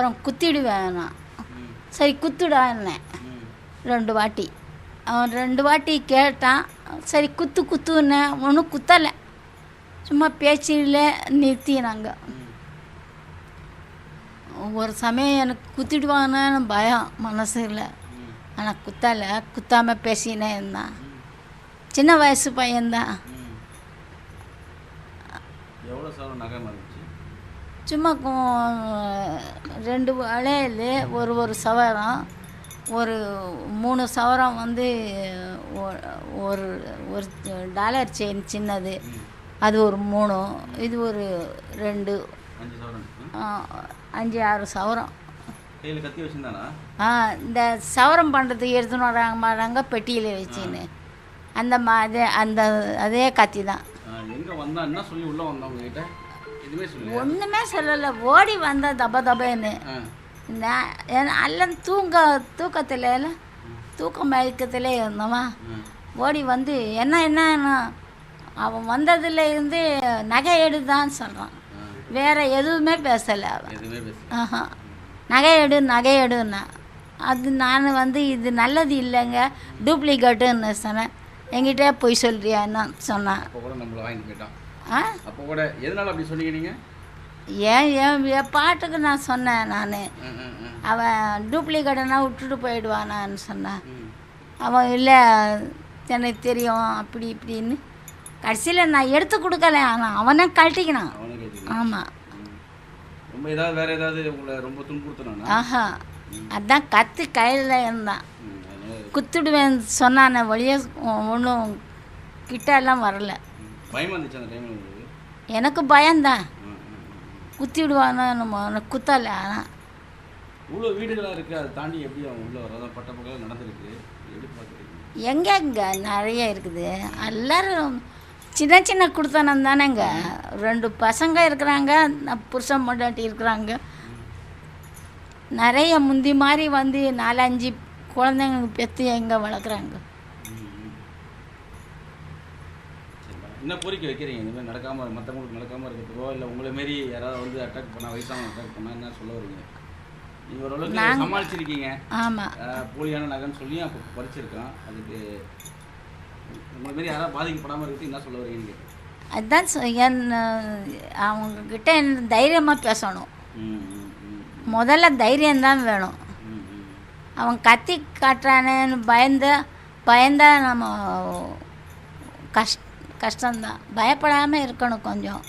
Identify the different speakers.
Speaker 1: அப்புறம் குத்திடுவேன் நான். சரி குத்துடான்னேன் 2 வாட்டி. அவன் 2 வாட்டி கேட்டான். சரி குத்துன்னேன். ஒன்றும் குத்தலை, சும்மா பேச்சில் நிறுத்தினாங்க. ஒரு சமயம் எனக்கு குத்திடுவான்னு பயம் மனசில். ஆனால் குத்தலை, குத்தாமல் பேசினே இருந்தான். சின்ன வயசு பையன்தான். சும்மா 2 வளையல், ஒரு சவரம், ஒரு 3 சவரம் வந்து ஒரு டாலர் செயின் சின்னது, அது ஒரு 3, இது ஒரு 2, 5-6 சவரம். இந்த சவரம் பண்ணுறதுக்கு எடுத்துன்னு வராங்க பெட்டியில் வச்சுன்னு. அதே கத்தி தான். ஒன்றுமே சொல்லலை, ஓடி வந்த தபேன்னு. எல்லாம் தூக்கத்தில் தூக்கம் மயக்கத்திலே இருந்தவன் ஓடி வந்து என்ன அவன் வந்ததுலேருந்து நகை எடுதான்னு சொல்கிறான். வேறு எதுவுமே பேசலை அவன். நகை எடுன்னா அது நான் வந்து இது நல்லது இல்லைங்க, டூப்ளிகேட்டுன்னு சொன்னேன். என்கிட்ட போய் சொல்கிறியான்னு சொன்னான். என் பாட்டுக்கு நான் சொன்னேன். அவன் டூப்ளிகேட்டுன்னா விட்டுட்டு போயிடுவானான்னு சொன்னான். அவன் இல்லை எனக்கு தெரியும் அப்படி இப்படின்னு. கடைசியில் நான் எடுத்து கொடுக்கல, ஆனால் அவனை கழட்டிக்கினான். ஆமாம். ஆஹா, அதான் கத்தி கையில் இருந்தான். குத்துடுவேன் சொன்னானே வழியே ஒன்றும் கிட்டெல்லாம் வரல. எனக்கு பயம்தான், குத்திடுவான்னு குத்தலை. ஆனால் எங்கெங்க நிறைய இருக்குது. எல்லோரும் சின்ன குடுத்தனம் தானேங்க. 2 பசங்க இருக்கிறாங்க, புருஷன் பொண்டாட்டி இருக்கிறாங்க. நிறைய முந்தி மாதிரி வந்து 4-5 குழந்தைங்க பெற்று எங்கே வளர்க்குறாங்க.
Speaker 2: என்ன கோரிக்கை வைக்கிறீங்க? இந்த மாதிரி நடக்காமல், மற்றவங்களுக்கு நடக்காமல் இருக்கிறதுக்கோ, இல்லை உங்களை மாரி யாராவது வந்து அட்டாக் பண்ணால், வயசானவங்க அட்டாக் பண்ணால் என்ன சொல்ல வரீங்க? நீங்கள் ஓரளவுக்கு சமாளிச்சிருக்கீங்க.
Speaker 1: ஆமாம்,
Speaker 2: போலியான நகைன்னு சொல்லி அப்போ பறிச்சிருக்கான். அதுக்கு உங்களை மாரி யாராவது பாதிக்கப்படாமல் இருக்கிறது என்ன சொல்ல வரீங்க?
Speaker 1: அதுதான் அவங்கக்கிட்ட தைரியமாக பேசணும். முதல்ல தைரியம்தான் வேணும். அவன் கத்தி காட்டுறானேன்னு பயந்தா நம்ம கஷ்டம்தான். பயப்படாமல் இருக்கணும் கொஞ்சம்.